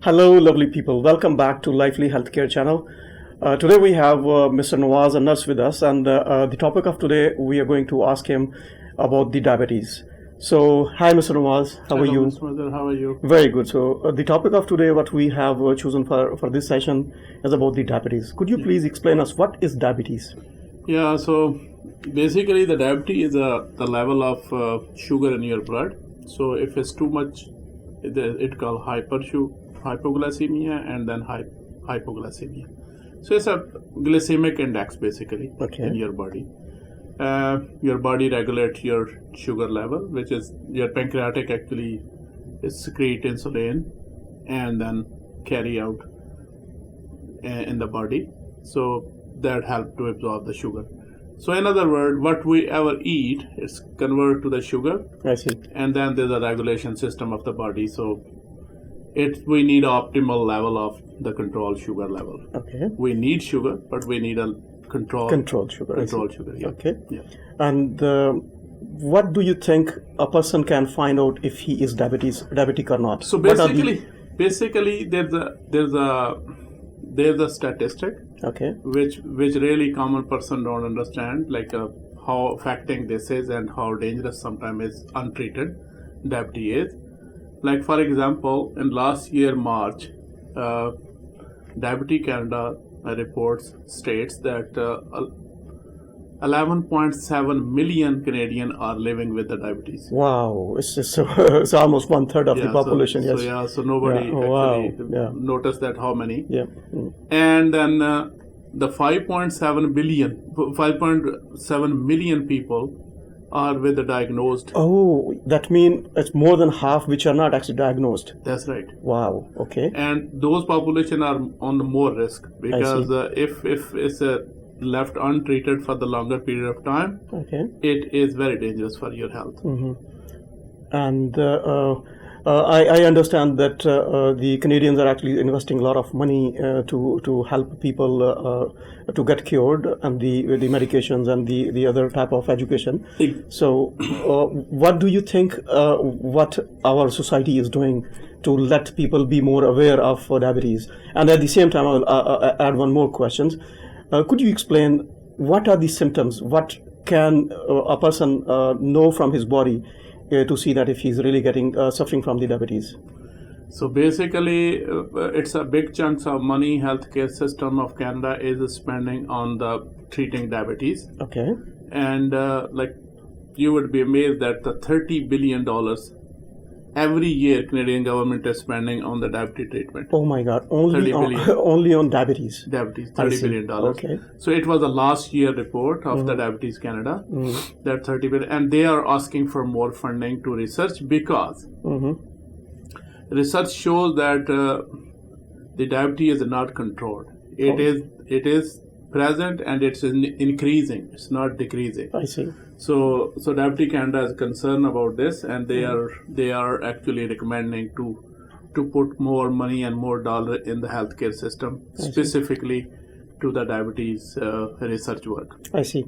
Hello, lovely people. Welcome back to Lively Healthcare channel. Today we have Mr. Nawaz, a nurse, with us, and the topic of today we are going to ask him about the diabetes. So, hi, Mr. Nawaz. How are you? Mr. Mother, how are you? Very good. So, the topic of today, what we have chosen for this session, is about the diabetes. Could you please explain us what is diabetes? Yeah, so basically the diabetes is the level of sugar in your blood. So if it's too much, it called hypoglycemia and then hypoglycemia. So it's a glycemic index basically in your body. Your body regulates your sugar level, which is your pancreatic actually secrete insulin and then carry out in the body. So that help to absorb the sugar. So in other words, what we ever eat is converted to the sugar. I see. And then there's a regulation system of the body. So we need optimal level of the controlled sugar level. Okay. We need sugar, but we need a controlled sugar. Controlled sugar. Yeah. Okay. Yeah. And what do you think a person can find out if he is diabetic or not? So basically there's a statistic. Okay. Which really common person don't understand, like how affecting this is and how dangerous sometimes is untreated diabetes is. Like for example, in last year March, Diabetes Canada reports states that 11.7 million Canadian are living with the diabetes. Wow, it's almost 1/3 of the population. So nobody noticed that how many. Yeah. And then the 5.7 million people are with the diagnosed. Oh, that means it's more than half which are not actually diagnosed. That's right. Wow. Okay. And those population are on the more risk because if it's left untreated for the longer period of time, it is very dangerous for your health. Mm-hmm. And I understand that the Canadians are actually investing a lot of money to help people to get cured, and the medications and the other type of education. So what do you think what our society is doing to let people be more aware of diabetes? And at the same time, I'll add one more question. Could you explain what are the symptoms? What can a person know from his body to see that if he's really suffering from the diabetes? So basically, it's a big chunk of money healthcare system of Canada is spending on the treating diabetes. Okay. And like you would be amazed that the $30 billion every year Canadian government is spending on the diabetes treatment. Oh my God! Only on diabetes. Diabetes, $30 billion. Okay. So it was the last year report of the Diabetes Canada, that 30 billion, and they are asking for more funding to research because research shows that the diabetes is not controlled. It is present and it's increasing. It's not decreasing. I see. So Diabetes Canada is concerned about this, and they are actually recommending to put more money and more dollar in the healthcare system, specifically to the diabetes research work. I see.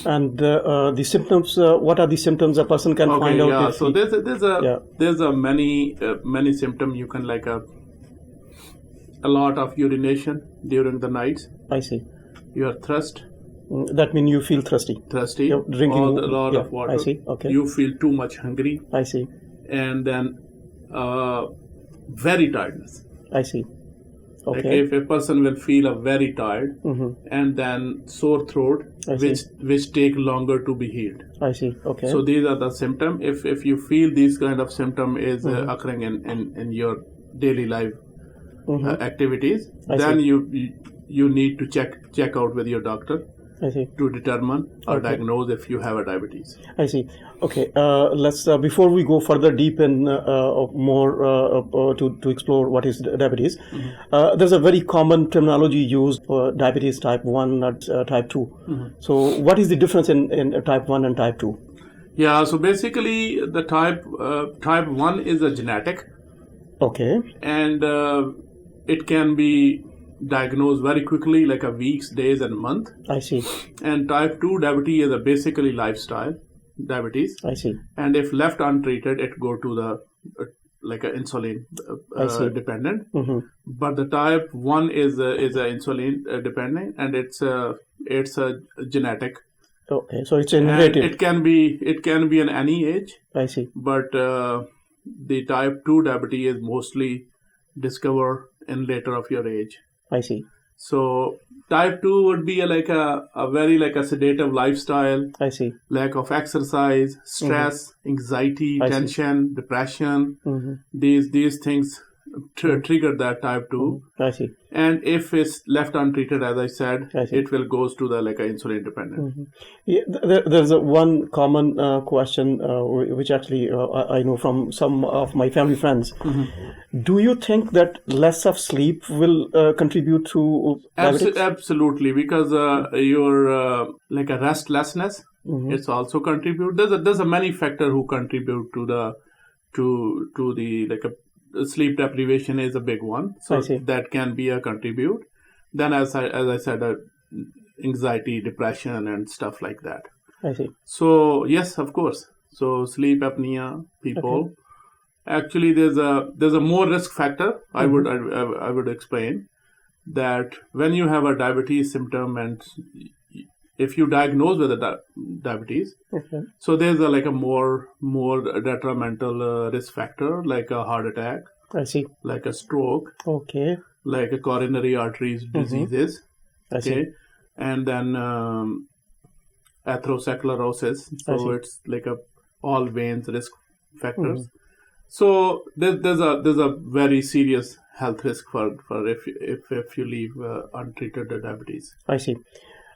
And the symptoms. What are the symptoms a person can find out? Yeah. So there's a many symptoms. You can like a lot of urination during the nights. I see. You are thirst. That means you feel thirsty. You're drinking a lot of water. I see. Okay. You feel too much hungry. I see. And then very tiredness. I see. Okay. Like if a person will feel very tired and then sore throat, which take longer to be healed. I see. Okay. So these are the symptoms. If you feel these kind of symptom is occurring in your daily life activities, then you need to check out with your doctor. I see. To determine or diagnose if you have a diabetes. I see. Okay. Let's before we go further deep in more to explore what is diabetes. There's a very common terminology used for diabetes type 1 and type 2. So what is the difference in type 1 and type 2? Yeah. So basically, the type 1 is a genetic. Okay. And it can be diagnosed very quickly, like a weeks, days, and month. I see. And type 2 diabetes is a basically lifestyle diabetes. I see. And if left untreated, it go to the like a insulin I see. dependent, Mm-hmm. but the type 1 is a insulin dependent, and it's a genetic, Okay, so it's and inherited. it can be in any age, I see. but the type 2 diabetes is mostly discovered in later of your age. I see. So type 2 would be like a very like a sedative lifestyle, I see. lack of exercise, stress, anxiety, I see. tension, depression. Mm-hmm. These things trigger that type 2. I see. And if it's left untreated, as I said, I see. it will goes to the like a insulin dependent. Mm-hmm. Yeah, there's one common question which actually I know from some of my family friends. Mm-hmm. Do you think that less of sleep will contribute to diabetes? Absolutely, because your like a restlessness, Mm-hmm. it's also contribute. There's a many factor who contribute to the like a sleep deprivation is a big one. So I see. that can be a contribute. Then as I said, anxiety, depression, and stuff like that. I see. So yes, of course. So sleep apnea people. Actually, there's a more risk factor. I would explain that when you have a diabetes symptom, and if you diagnose with a diabetes, Okay. so there's a like a more detrimental risk factor, like a heart attack, I see. like a stroke, Okay. like a coronary arteries diseases. I see. Okay, and then atherosclerosis. I So see. it's like a all veins risk factors. So there's a very serious health risk for if you leave untreated diabetes. I see.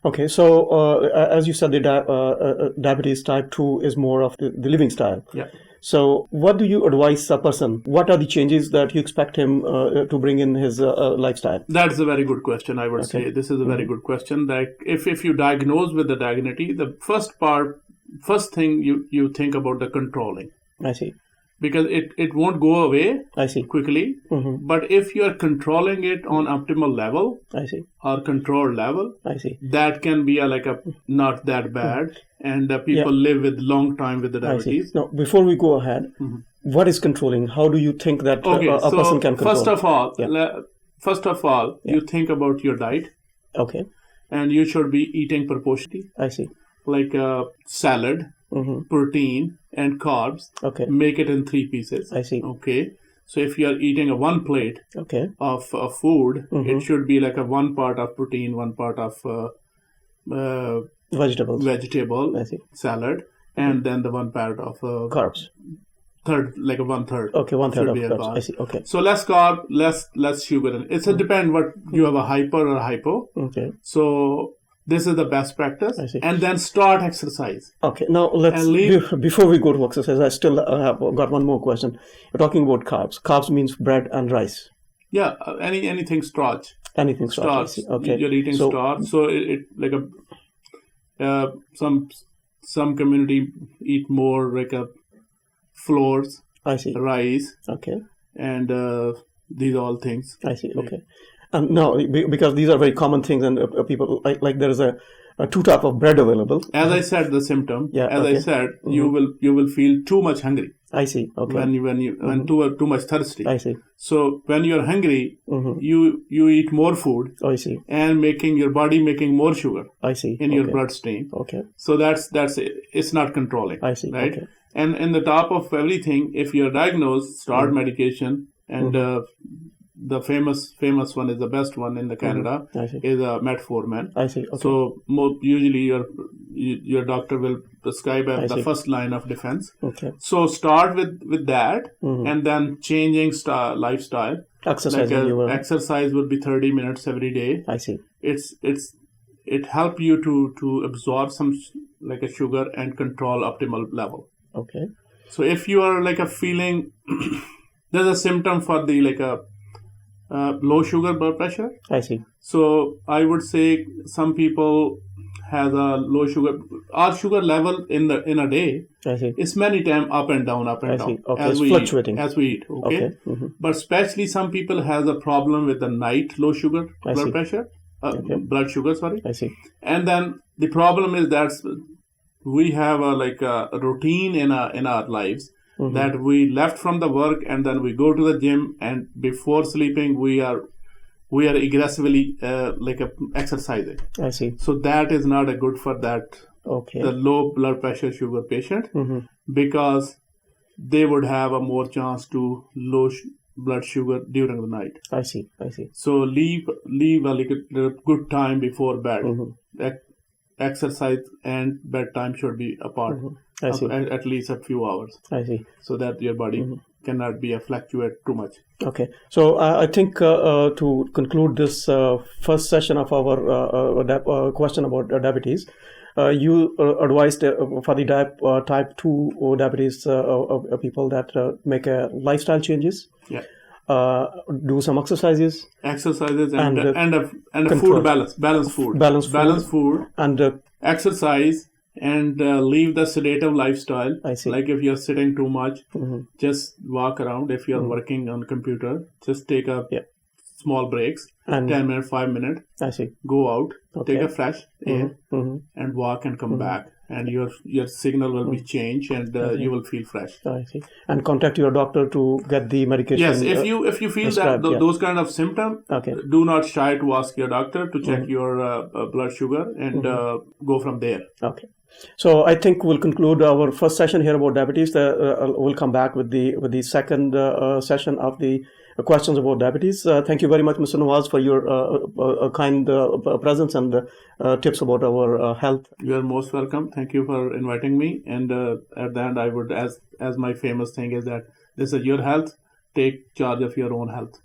Okay, so as you said, the diabetes type 2 is more of the living style. Yeah. So what do you advise a person? What are the changes that you expect him to bring in his lifestyle? That's a very good question, I would say. This is a very good question. That if you diagnose with the diabetes, the first thing you think about the controlling. I see. Because it won't go away I see. quickly. Mm-hmm. But if you are controlling it on optimal level I see. or controlled level, I see. that can be like a not that bad, and people live with long time with the I see. diabetes. Now, before we go ahead, what is controlling? How do you think that Okay, a so person can control? first of all, you think about your diet, Okay. and you should be eating proportionally, I see. like salad, protein, and carbs. Okay. Make it in 3 pieces. I see. Okay. So if you are eating a 1 plate Okay. of food, it should be like a 1 part of protein, 1 part of Vegetables. vegetable I see. salad, and then the 1 part of Carbs. third, like a 1/3. Okay, 1/3 of should be a carbs. carb. I see. Okay. So less carb, less sugar. It's a depend what you have, a hyper or hypo. Okay. So this is the best practice, I see. and then start exercise. Okay. Now let's before we go to exercise, I still have got one more question. You're talking about carbs. Carbs means bread and rice. Yeah, anything starch. Anything starch. I Starch. see. Okay. You're eating starch, so it like a some community eat more like a flours, I see. rice, Okay. and these all things. I see. Okay. And now, because these are very common things, and people like there is a 2 type of bread available. As I said, the symptom. Yeah, As okay. I said, you will feel too much hungry I see. Okay. when too much thirsty. I see. So when you're hungry, you eat more food I see. and making your body making more sugar I see. in your bloodstream. Okay. So that's it's not controlling. I see. Right. Okay. And in the top of everything, if you're diagnosed, start medication, and the famous one is the best one in the Canada I see. is metformin. I see. Okay. So usually your doctor will prescribe the see. first line of defense. Okay. So start with that, and then changing lifestyle. Exercise. Like exercise would be 30 minutes every day. I see. It help you to absorb some like a sugar and control optimal level. Okay. So if you are like a feeling there's a symptom for the like a low sugar blood pressure. I see. So I would say some people has a low sugar. Our sugar level in a day I see. is many times up and down. I see. Okay. It's fluctuating. As we eat. Okay. Okay. But especially some people has a problem with the night low sugar I blood see. pressure. Blood sugar, sorry. I see. And then the problem is that we have a routine in our lives that we left from the work and then we go to the gym, and before sleeping we are aggressively exercising. I see. So that is not a good for that Okay. the low blood pressure sugar patient, because they would have a more chance to low blood sugar during the night. I see. I see. So leave a good time before bed. Exercise and bedtime should be apart. I see. At least a few hours, I see. so that your body cannot be fluctuate too much. Okay. So I think to conclude this first session of our question about diabetes, you advised for the type 2 diabetes people that make lifestyle changes. Yeah. Do some exercises And control. food balance food. Balance food and exercise, and leave the sedative lifestyle. I see. Like if you're sitting too much, just walk around. If you're working on computer, just take a small breaks, and 10 minutes, 5 minutes, I see. go out, Okay. take a fresh air, and walk and come back, and your signal will be changed, and you will feel fresh. I see. And contact your doctor to get the medication. Yes, if you feel that those kind of symptoms, Okay. do not shy to ask your doctor to check your blood sugar, and go from there. Okay. So I think we'll conclude our first session here about diabetes. We'll come back with the second session of the questions about diabetes. Thank you very much, Mr. Nawaz, for your kind presence and tips about our health. You are most welcome. Thank you for inviting me. And at the end, I would, as my famous thing is that this is your health. Take charge of your own health.